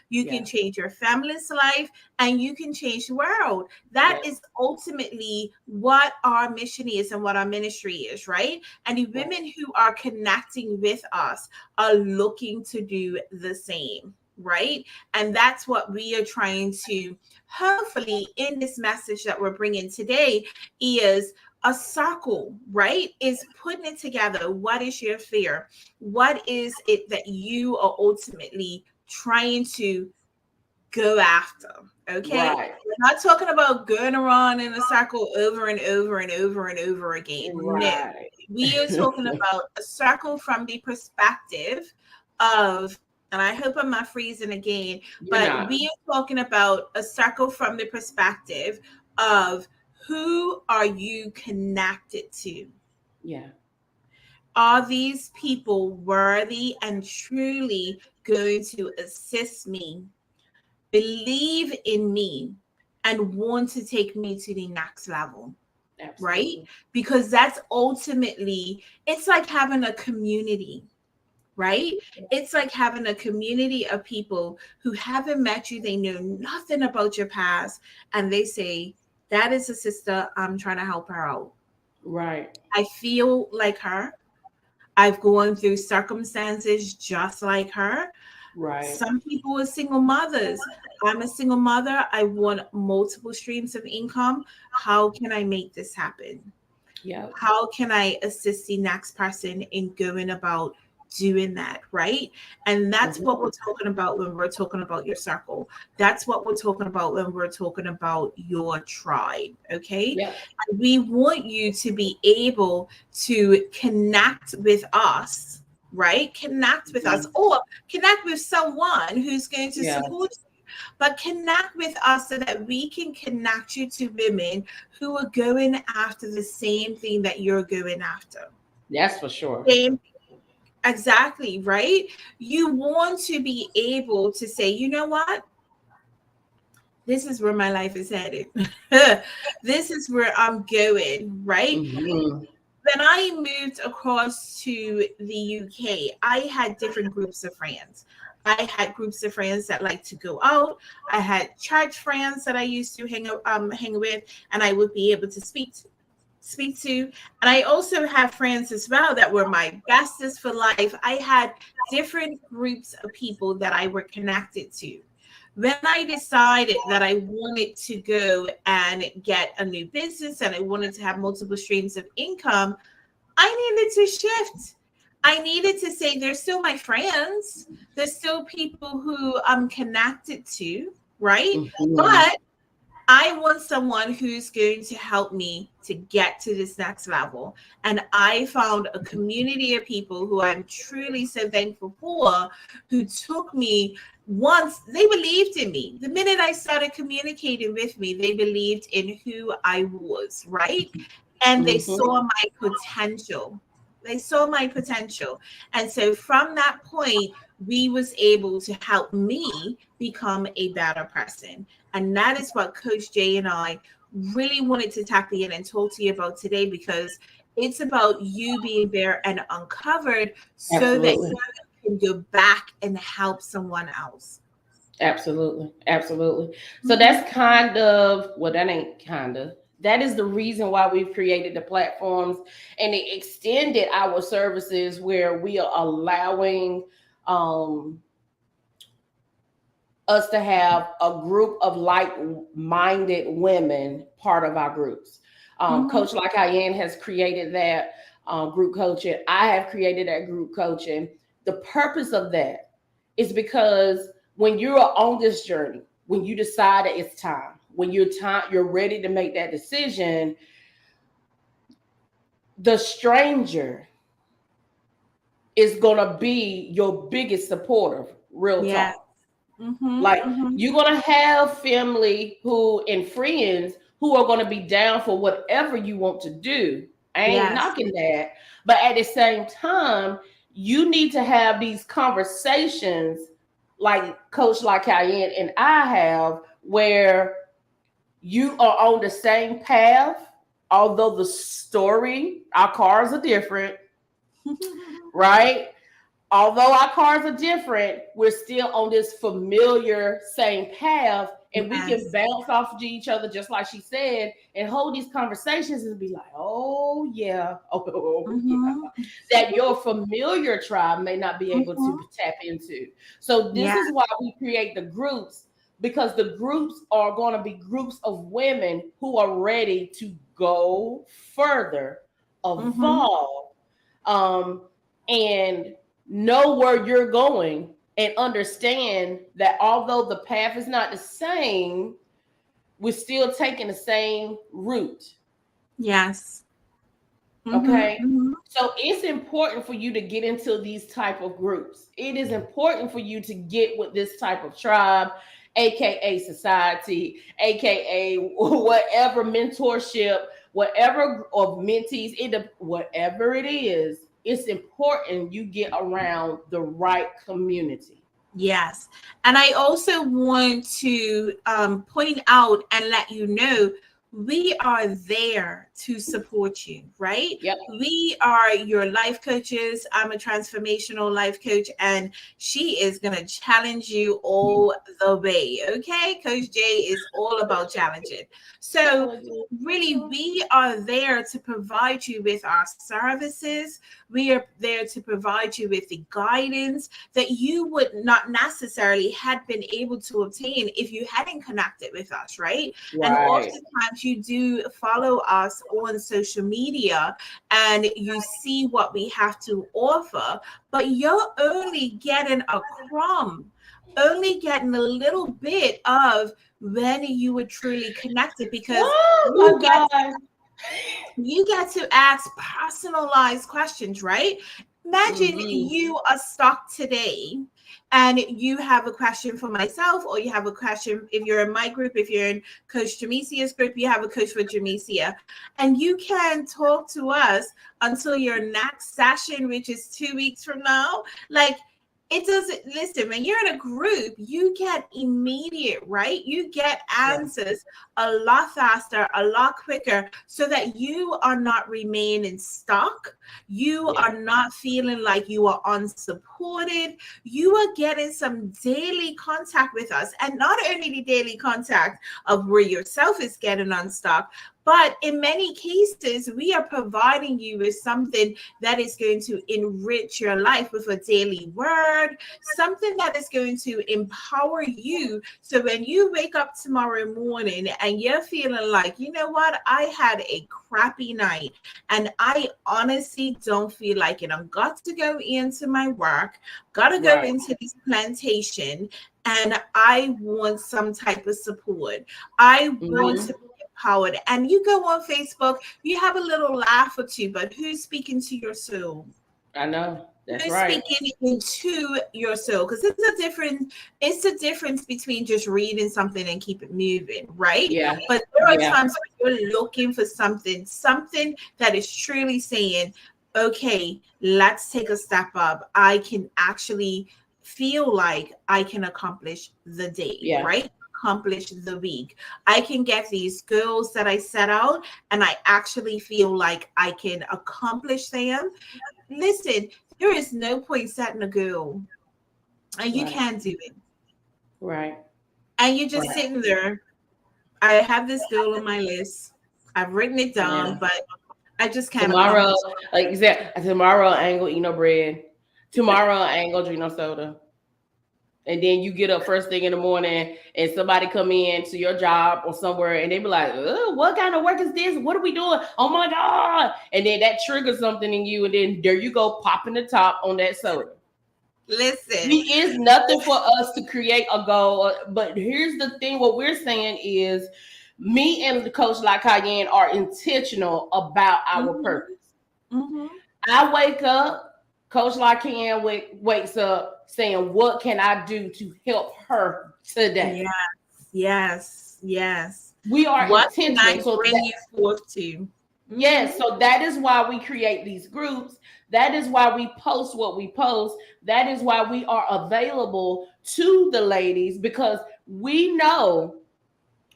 you can change your family's life, and you can change the world. That is ultimately what our mission is and what our ministry is, right? And the women who are connecting with us are looking to do the same. Right. And that's what we are trying to, hopefully, in this message that we're bringing today is a circle, right? Is putting it together. What is your fear? What is it that you are ultimately trying to go after? Okay. Right. We're not talking about going around in a circle over and over and over and over again. Right. No. We are talking about a circle from the perspective of, and I hope I'm not freezing again, but we are talking about a circle from the perspective of who are you connected to? Yeah. Are these people worthy and truly going to assist me, believe in me, and want to take me to the next level? Absolutely. Right? Because that's ultimately, it's like having a community. Right? It's like having a community of people who haven't met you. They know nothing about your past. And they say, that is a sister. I'm trying to help her out. Right. I feel like her. I've gone through circumstances just like her. Right. Some people are single mothers. I'm a single mother. I want multiple streams of income. How can I make this happen? Yeah. How can I assist the next person in going about doing that, right? And that's what we're talking about when we're talking about your circle. That's what we're talking about when we're talking about your tribe, okay? Yeah. And we want you to be able to connect with us, right? Connect with us, or connect with someone who's going to Yeah. support you. But connect with us so that we can connect you to women who are going after the same thing that you're going after. That's for sure. Same, exactly, right? You want to be able to say, you know what? This is where my life is headed. This is where I'm going, right? Mm-hmm. When I moved across to the UK, I had different groups of friends. I had groups of friends that like to go out. I had church friends that I used to hang with, and I would be able to speak to. And I also have friends as well that were my bestest for life. I had different groups of people that I were connected to. When I decided that I wanted to go and get a new business and I wanted to have multiple streams of income, I needed to shift. I needed to say, they're still my friends. There's still people who I'm connected to, right? Mm-hmm. But I want someone who's going to help me to get to this next level. And I found a community of people who I'm truly so thankful for, who took me once. They believed in me. The minute I started communicating with me, they believed in who I was, right? And they saw my potential. They saw my potential. And so from that point, we was able to help me become a better person. And that is what Coach Jay and I really wanted to tackle in and talk to you about today, because it's about you being there and uncovered so that you can go back and help someone else. Absolutely. Absolutely. So that's kind of, well, that ain't kind of, that is the reason why we've created the platforms and extended our services, where we are allowing us to have a group of like-minded women part of our groups. Coach Like Ian has created that group coaching. I have created that group coaching. The purpose of that is because when you're on this journey, when you decide that it's time, when you're ready to make that decision, the stranger is gonna be your biggest supporter. Real talk. You're gonna have family who and friends who are gonna be down for whatever you want to do. I ain't knocking that, but at the same time, you need to have these conversations like Coach Like Cayenne and I have, where you are on the same path, although the story, our cars are different, right? Although our cars are different, we're still on this familiar same path, and we can bounce off of each other, just like she said, and hold these conversations and be like, oh yeah, that your familiar tribe may not be able to tap into. So this is why we create the groups, because the groups are going to be groups of women who are ready to go further, evolve, and know where you're going, and understand that although the path is not the same, we're still taking the same route. Yes. Okay. So it's important for you to get into these type of groups. It is important for you to get with this type of tribe, aka society, aka whatever mentorship, whatever of mentees, whatever it is. It's important you get around the right community. Yes. And I also want to point out and let you know, we are there to support you, right? Yep. We are your life coaches. I'm a transformational life coach, and she is going to challenge you all the way. Okay. Coach J is all about challenging. So, really, we are there to provide you with our services. We are there to provide you with the guidance that you would not necessarily had been able to obtain if you hadn't connected with us, right? And oftentimes you do follow us on social media and you see what we have to offer, but you're only getting a crumb, only getting a little bit of when you were truly connected, because you get to ask personalized questions, right? Imagine you are stuck today and you have a question for myself, or you have a question if you're in my group, if you're in Coach Jamesia's group, you have a coach for Jamesia, and you can talk to us until your next session, which is 2 weeks from now. Like, it doesn't, listen, when you're in a group, you get immediate, right? You get answers a lot faster, a lot quicker, so that you are not remaining stuck. You are not feeling like you are unsupported. You are getting some daily contact with us. And not only the daily contact of where yourself is getting unstuck, but in many cases, we are providing you with something that is going to enrich your life with a daily word, something that is going to empower you. So when you wake up tomorrow morning and you're feeling like, you know what, I had a crappy night and I honestly don't feel like it. I've got to go into my work, got to go into this plantation, and I want some type of support. I want to empowered, and you go on Facebook, you have a little laugh or two, but who's speaking to your soul? I know. That's who's right. Speaking into your soul, because it's a difference between just reading something and keep it moving, right? Yeah. But there are times when you're looking for something that is truly saying, okay, let's take a step up. I can actually feel like I can accomplish the day, right? Accomplish the week. I can get these goals that I set out and I actually feel like I can accomplish them. Listen, there is no point setting a goal and you can't do it. Right. And you're just sitting there. I have this goal on my list. I've written it down, but I just can't. Tomorrow, tomorrow I ain't gonna eat no bread. Tomorrow I ain't gonna drink no soda. And then you get up first thing in the morning and somebody come in to your job or somewhere and they be like, what kind of work is this? What are we doing? Oh my God. And then that triggers something in you. And then there you go, popping the top on that soda. Listen. It is nothing for us to create a goal. But here's the thing. What we're saying is me and the Coach La Cayenne are intentional about our purpose. I wake up, Coach La Cayenne wakes up saying, what can I do to help her today? Yes. We are what can I intentional. bring you forth to? Yes, so that is why we create these groups. That is why we post what we post. That is why we are available to the ladies, because we know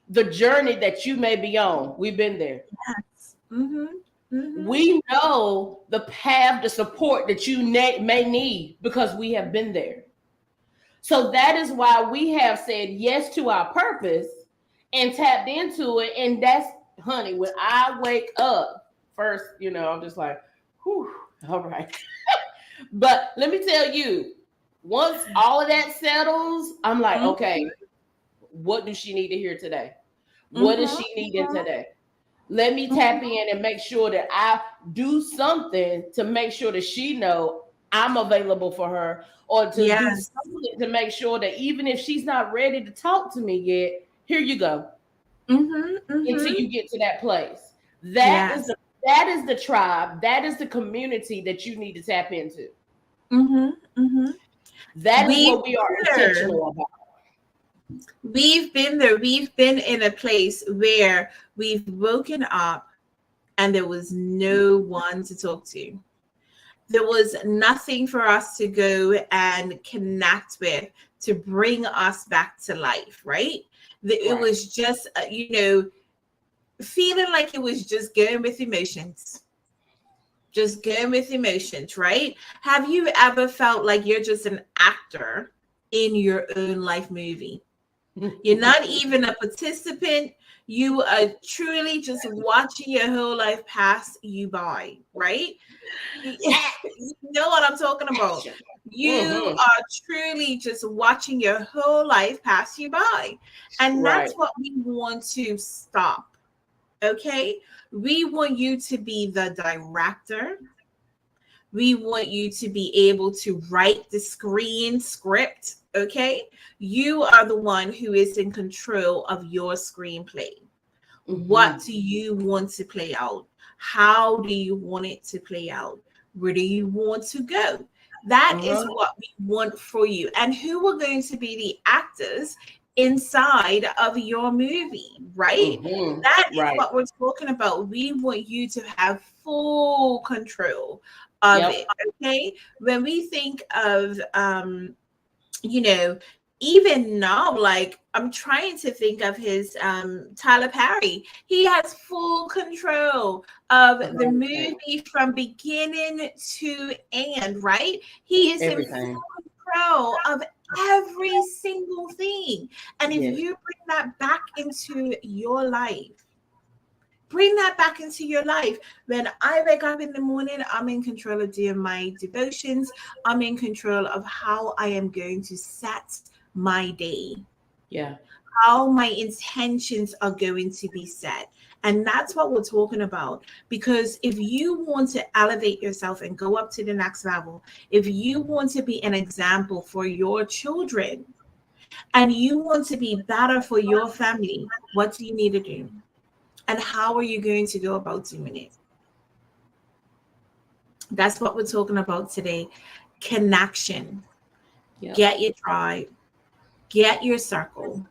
the journey that you may be on. We've been there. Yes. We know the path, the support that you may need, because we have been there. So that is why we have said yes to our purpose and tapped into it. And that's, honey, when I wake up first, I'm just like, whew, all right. But let me tell you, once all of that settles, I'm like, okay, what does she need to hear today? What is she needing today? Let me tap in and make sure that I do something to make sure that she know I'm available for her, or to do something to make sure that even if she's not ready to talk to me yet, here you go. Until you get to that place. That is the tribe. That is the community that you need to tap into. That is what we are intentional about. We've been there. We've been in a place where we've woken up and there was no one to talk to. There was nothing for us to go and connect with to bring us back to life, right? It was just, feeling like it was just going with emotions. Just going with emotions, right? Have you ever felt like you're just an actor in your own life movie? You're not even a participant. You are truly just watching your whole life pass you by, right? You know what I'm talking about. You are truly just watching your whole life pass you by. And Right. that's what we want to stop. Okay? We want you to be the director. We want you to be able to write the screen script. Okay? You are the one who is in control of your screenplay. What do you want to play out? How do you want it to play out? Where do you want to go? That is what we want for you. And who are going to be the actors inside of your movie, right? That is what we're talking about. We want you to have full control of it. Okay. When we think of you know, even now, like I'm trying to think of his Tyler Perry. He has full control of the movie from beginning to end, right? He is in full control of every single thing. And if you bring that back into your life, bring that back into your life. When I wake up in the morning, I'm in control of doing my devotions. I'm in control of how I am going to set my day. Yeah. How my intentions are going to be set. And that's what we're talking about. Because if you want to elevate yourself and go up to the next level, if you want to be an example for your children, and you want to be better for your family, what do you need to do? And how are you going to go about doing it? That's what we're talking about today. Connection. Get your tribe. Get your circle.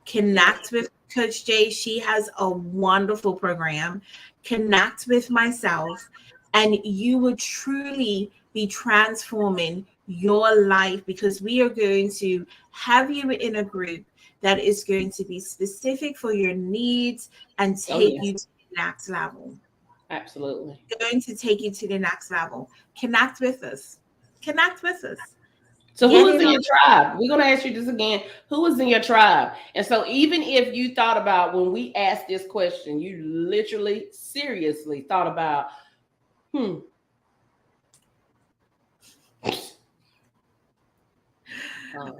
Connect with Coach Jay. She has a wonderful program. Connect with myself, and you will truly be transforming your life, because we are going to have you in a group that is going to be specific for your needs and take you to the next level. Absolutely. Going to take you to the next level. Connect with us. Connect with us. So who is in your tribe? We're going to ask you this again. Who is in your tribe? And so even if you thought about, when we asked this question, you literally, seriously thought about,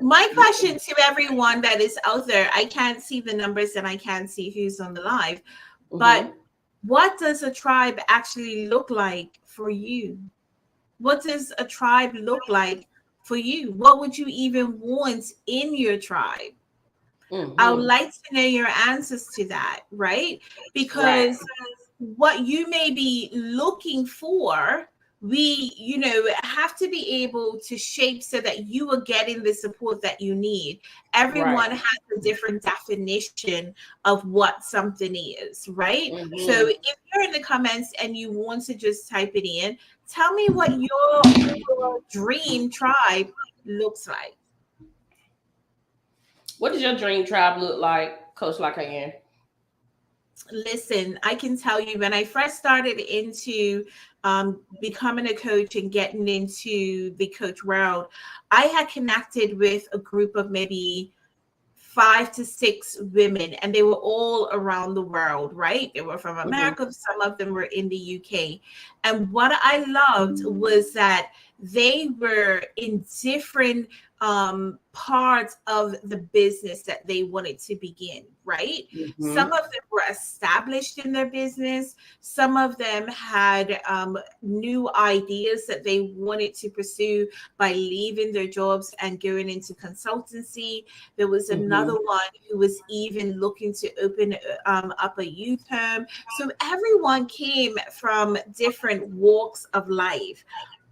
My question to everyone that is out there, I can't see the numbers and I can't see who's on the live, but what does a tribe actually look like for you? What does a tribe look like for you? What would you even want in your tribe? I would like to know your answers to that, right? Because what you may be looking for, we have to be able to shape so that you are getting the support that you need. Everyone has a different definition of what something is, right? So if you're in the comments and you want to just type it in, tell me what your dream tribe looks like. What does your dream tribe look like, Coach LaCayenne? Listen, I can tell you, when I first started into becoming a coach and getting into the coach world, I had connected with a group of maybe 5 to 6 women, and they were all around the world, right? They were from America. Some of them were in the UK. And what I loved was that they were in different parts of the business that they wanted to begin, right? Some of them were established in their business. Some of them had new ideas that they wanted to pursue by leaving their jobs and going into consultancy. There was another one who was even looking to open up a youth home. So everyone came from different walks of life.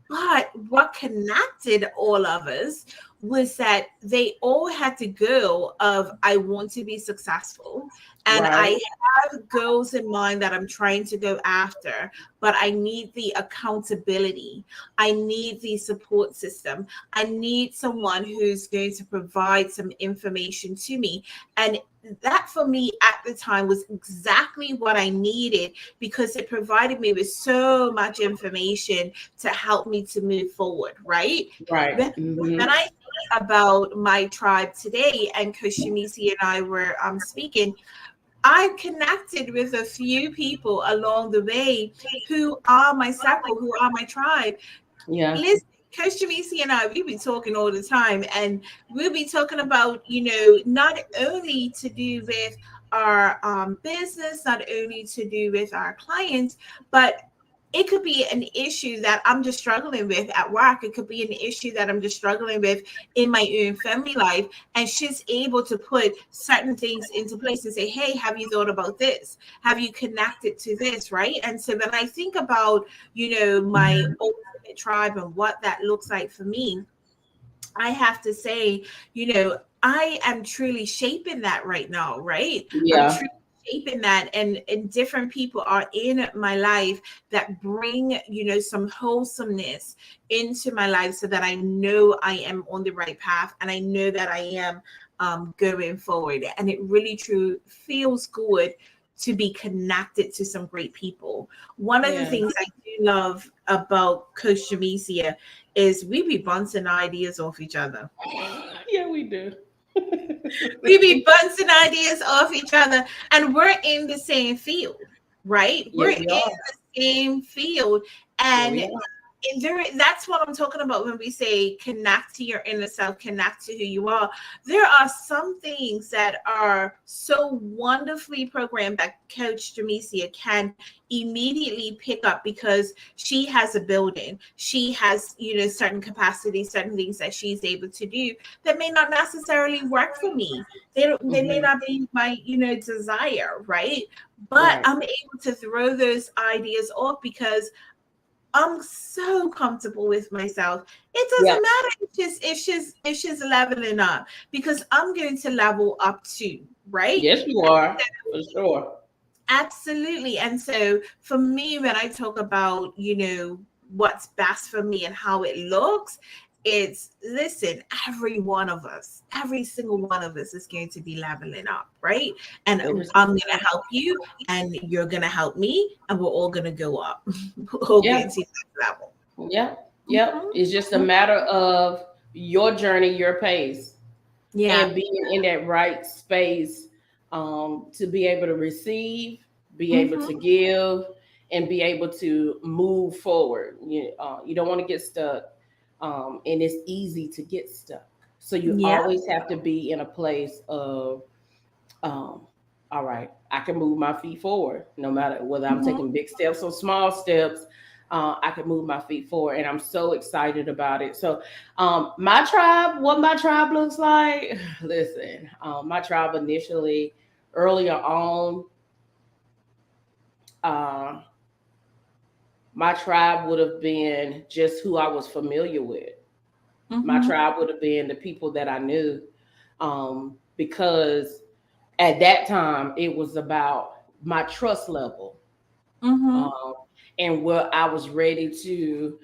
But what connected all of us was that they all had to go of, I want to be successful, and Right. I have goals in mind that I'm trying to go after, but I need the accountability. I need the support system. I need someone who's going to provide some information to me. And that for me at the time was exactly what I needed, because it provided me with so much information to help me to move forward, right? Right. When I think about my tribe today, and Coach Shamisi and I were speaking, I connected with a few people along the way who are my circle, who are my tribe. Yeah. Listen, Coach Jamisi and I, we be talking all the time, and we'll be talking about, not only to do with our business, not only to do with our clients, but it could be an issue that I'm just struggling with at work. It could be an issue that I'm just struggling with in my own family life. And she's able to put certain things into place and say, hey, have you thought about this? Have you connected to this? Right. And so when I think about, my ultimate tribe and what that looks like for me, I have to say, I am truly shaping that right now, right? I'm Yeah. truly shaping that, and different people are in my life that bring, some wholesomeness into my life, so that I know I am on the right path, and I know that I am going forward. And it really true feels good to be connected to some great people. One of the Yeah. things I do love about Coach Jamesia is we be bouncing ideas off each other. Yeah, we do. We be bouncing ideas off each other, and we're in the same field, right? We're Yes, in we are. the same field. Yeah, And we are. that's what I'm talking about when we say connect to your inner self, connect to who you are. There are some things that are so wonderfully programmed that Coach Jamesia can immediately pick up, because she has a building, she has, certain capacities, certain things that she's able to do that may not necessarily work for me. They may Mhm. not be my, desire, right? But Right. I'm able to throw those ideas off because I'm so comfortable with myself. It Yeah. doesn't matter if she's leveling up, because I'm going to level up too, right? Yes, you are. For sure. Absolutely. And so for me, when I talk about, what's best for me and how it looks, it's listen, every one of us, every single one of us is going to be leveling up, right? And Every I'm single going one. to help you, and you're going to help me, and we're all going to go up. We're all Yeah. going to that level. Yep. Yep. Mhm. It's just a matter of your journey, your pace, Yeah. and being in that right space, to be able to receive, be able to Hmm. give, and be able to move forward. You don't want to get stuck, and it's easy to get stuck. So you Yeah. always have to be in a place of, um, all right, I can move my feet forward, no matter whether I'm Hmm. taking big steps or small steps. I can move my feet forward, and I'm so excited about it. So, my tribe, what my tribe looks like, listen, my tribe initially, earlier on, uh, my tribe would have been just who I was familiar with. My Hmm. tribe would have been the people that I knew, because at that time it was about my trust level, Hmm. um, and what I was ready to,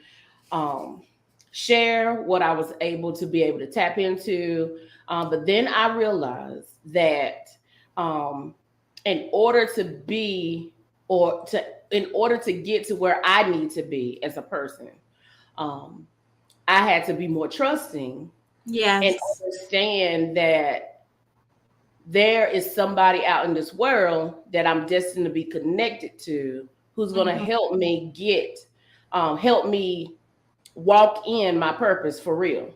um, share, what I was able to be able to tap into. But then I realized that, um, in order to be, or to in order to get to where I need to be as a person, um, I had to be more trusting and Yes. understand that there is somebody out in this world that I'm destined to be connected to, who's going to Hmm. help me walk in my purpose for real.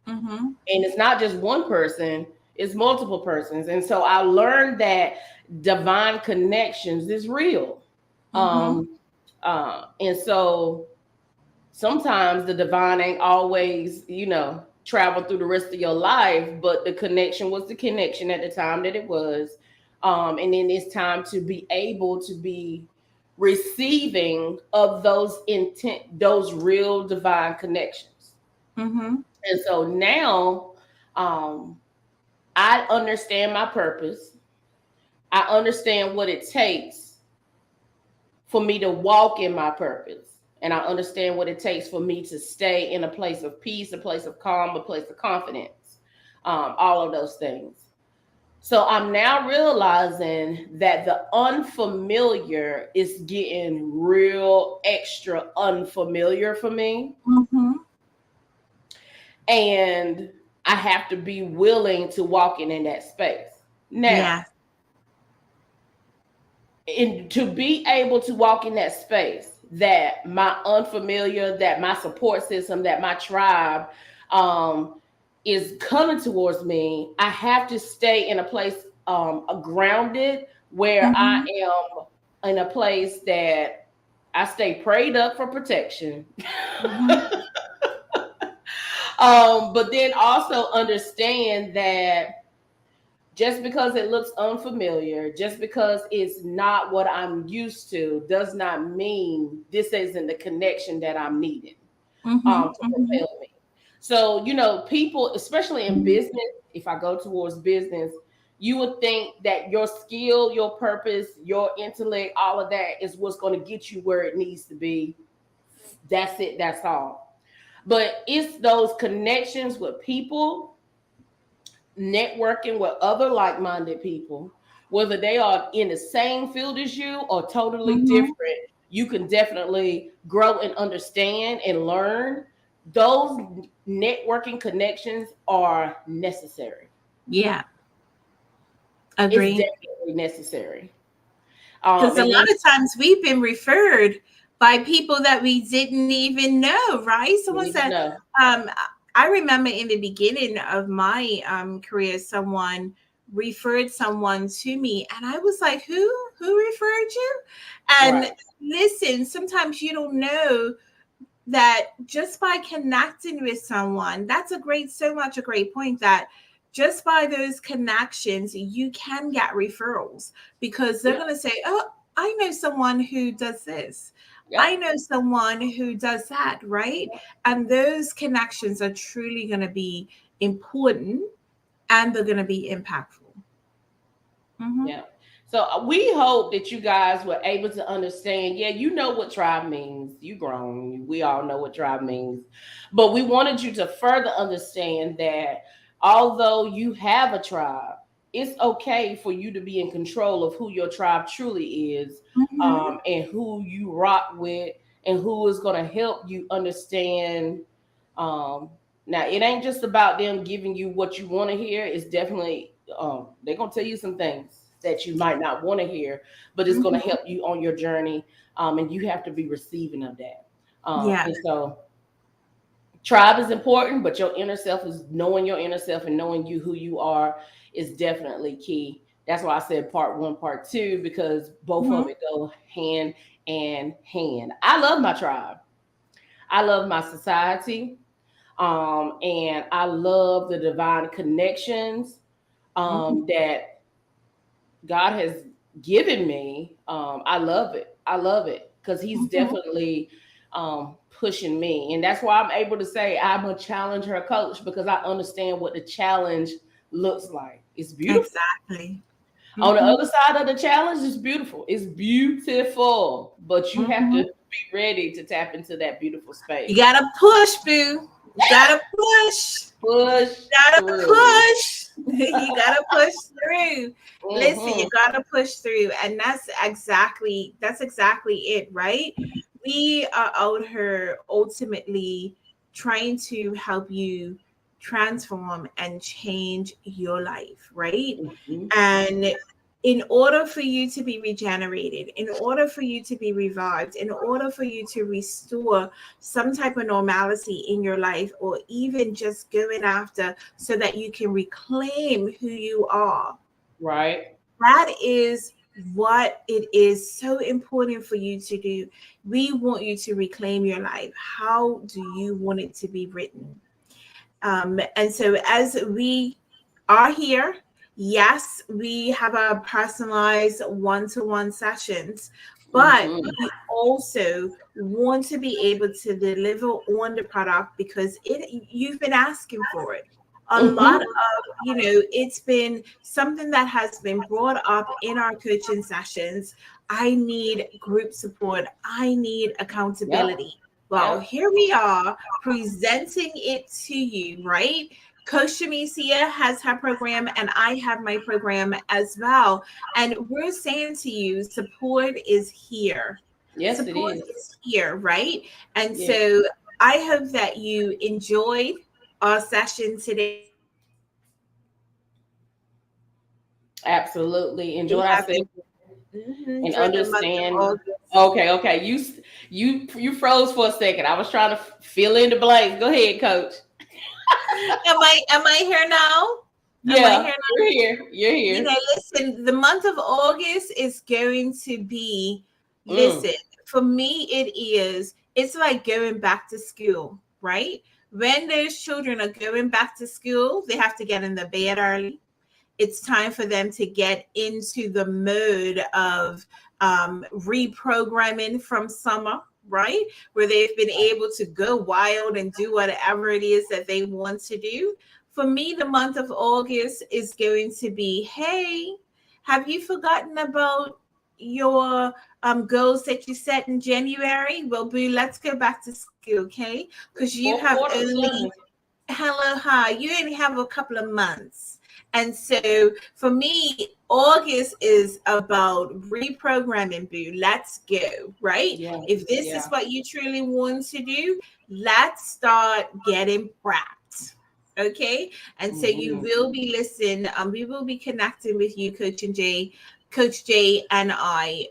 Hmm. And it's not just one person, it's multiple persons. And so I learned that divine connections is real. Hmm. Um, and so sometimes the divine ain't always, travel through the rest of your life, but the connection was the connection at the time that it was. And then it's time to be able to be receiving of those real divine connections. Hmm. And so now, um, I understand my purpose. I understand what it takes for me to walk in my purpose. And I understand what it takes for me to stay in a place of peace, a place of calm, a place of confidence, all of those things. So I'm now realizing that the unfamiliar is getting real extra unfamiliar for me. Mm-hmm. And I have to be willing to walk in that space. Now, Yeah. and to be able to walk in that space, that my unfamiliar, that my support system, that my tribe um, is coming towards me, I have to stay in a place grounded where I Mm-hmm. am in a place that I stay prayed up for protection. Mm-hmm. But then also understand that just because it looks unfamiliar, just because it's not what I'm used to, does not mean this isn't the connection that I'm needing Mm-hmm. to Mm-hmm. propel me. So, people, especially in business, if I go towards business, you would think that your skill, your purpose, your intellect, all of that is what's going to get you where it needs to be. That's it, that's all. But it's those connections with people, networking with other like-minded people, whether they are in the same field as you or totally Mm-hmm. different. You can definitely grow and understand and learn. Those networking connections are necessary. Yeah. It's Agree. definitely necessary. Because a And then lot of times we've been referred by people that we didn't even know, right? you Someone need to said, know. um, I remember in the beginning of my career, someone referred someone to me, and I was like, Who referred you? And Right. listen, sometimes you don't know that just by connecting with someone, that's so much a great point, that just by those connections, you can get referrals because they're Yeah. going to say, oh, I know someone who does this. I Yep. know someone who does that, right? And those connections are truly going to be important and they're going to be impactful. Mm-hmm. Yeah. So we hope that you guys were able to understand. Yeah, you know what tribe means. You grown. We all know what tribe means. But we wanted you to further understand that although you have a tribe, it's okay for you to be in control of who your tribe truly is, Mm-hmm. and who you rock with, and who is going to help you understand. Um, Now, it ain't just about them giving you what you want to hear. It's definitely they're gonna tell you some things that you might not want to hear, but it's gonna Mm-hmm. help you on your journey, and you have to be receiving of that. Yeah. And so, tribe is important, but your inner self is knowing your inner self and knowing you who you are is definitely key. That's why I said part one, part two, because both Mm-hmm. of it go hand in hand. I love my tribe. I love my society. And I love the divine connections Mm-hmm. that God has given me. I love it. I love it because He's Mm-hmm. definitely pushing me, and that's why I'm able to say I'm a challenger coach because I understand what the challenge looks like. It's beautiful. Exactly. On the Mm-hmm. other side of the challenge, it's beautiful. It's beautiful, but you have to Mm-hmm. be ready to tap into that beautiful You space. gotta push, boo. You gotta push. Push Gotta through. push. You gotta push through. Listen, you Hmm. gotta push through. And that's exactly it, right? We are out here ultimately trying to help you transform and change your life, right? Hmm. And in order for you to be regenerated, in order for you to be revived, in order for you to restore some type of normalcy in your life, or even just going after so that you can reclaim who you are, Right. that is what it is so important for you to do. We want you to reclaim your life. How do you want it to be written? And so, as we are here, yes, we have our personalized one-to-one sessions, but Hmm. we also want to be able to deliver on the product because you've been asking for it. a lot of, it's been something that has been brought up in our coaching sessions. I need group support. I need Yep. accountability. Well, Yep. here we are presenting it to you, right? Coach Shamicia has her program, and I have my program as well. And we're saying to you, support is here. Yes, it Support is. is here, right? And Yeah. so I hope that you enjoyed our session today. Absolutely. We Enjoy have ourselves and during the month of understand. August. Okay, okay. You froze for a second. I was trying to fill in the blanks. Go ahead, coach. Am I here now? Am I Yeah, here you're now? here. You're here. Listen, the month of August is going to be, Mm. listen, for me, it's like going back to school, right? When those children are going back to school, they have to get in the bed early. It's time for them to get into the mode of reprogramming from summer, right? Where they've been able to go wild and do whatever it is that they want to do. For me, the month of August is going to be, hey, have you forgotten about your goals that you set in January? Well, boo, let's go back to school, okay? Because you Fourth have quarter only, done. hello, hi, you only have a couple of months. And so for me, August is about reprogramming, boo. Let's go, right? Yeah, If this is yeah. what you truly want to do, let's start getting prepped. Okay. And so you Hmm. will be listening. We will be connecting with you, Coach Jay and I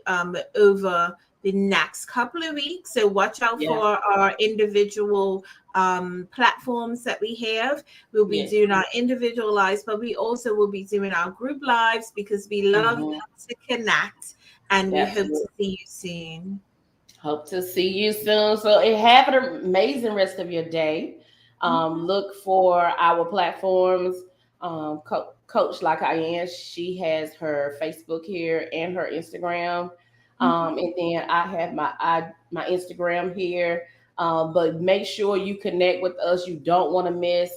over the next couple of weeks. So watch out Yeah. for our individual platforms that we have. We'll be Yes. doing our individual lives, but we also will be doing our group lives because we love Hmm. to connect, and we hope to Absolutely. see you soon. Hope to see you soon. So have an amazing rest of your day. Mhm. Look for our platforms. Coach like I am, she has her Facebook here and her Instagram. Mhm. And then I have my Instagram here. But make sure you connect with us. You don't want to miss.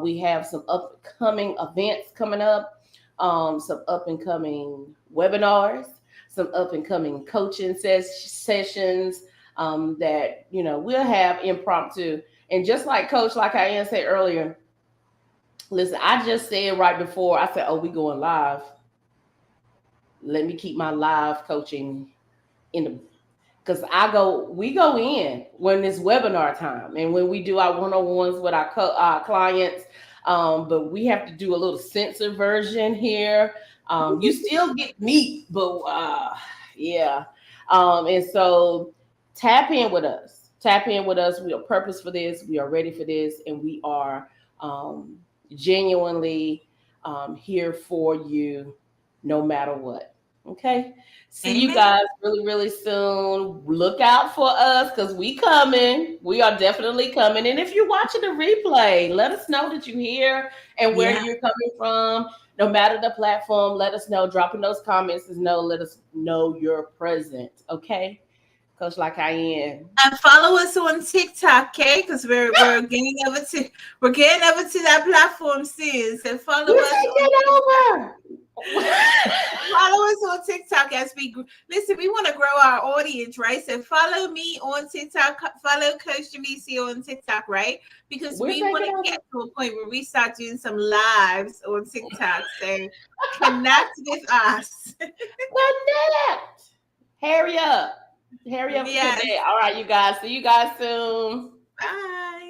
We have some upcoming events coming up. Some up and coming webinars, some up and coming coaching sessions that we'll have impromptu. And just like Coach, like I said earlier, listen, I just said right before I said, "Oh, we going live." Let me keep my live coaching in the because we go in when it's webinar time and when we do our one-on-ones with our clients. But we have to do a little censored version here. You still get meat, but yeah. And so tap in with us. Tap in with us. We are purpose for this. We are ready for this, and we are um, genuinely here for you, no matter what. Okay. See you Amen. guys really, really soon. Look out for us because we coming. We are definitely coming. And if you're watching the replay, let us know that you're here and where Yeah. you're coming from. No matter the platform, let us know. Dropping those comments is no. Let us know you're present. Okay, Coach like I am. And follow us on TikTok, okay? Because we're getting over to that platform soon. So We're follow us on taking TikTok. over. Follow us on TikTok as listen. We want to grow our audience, right? So follow me on TikTok. Follow Coach Jamisi on TikTok, right? Because We're we want taking to over. get to a point where we start doing some lives on TikTok. So connect with us. Connect. Hurry up. Hurry up and Yes. connect. All right, you guys. See you guys soon. Bye.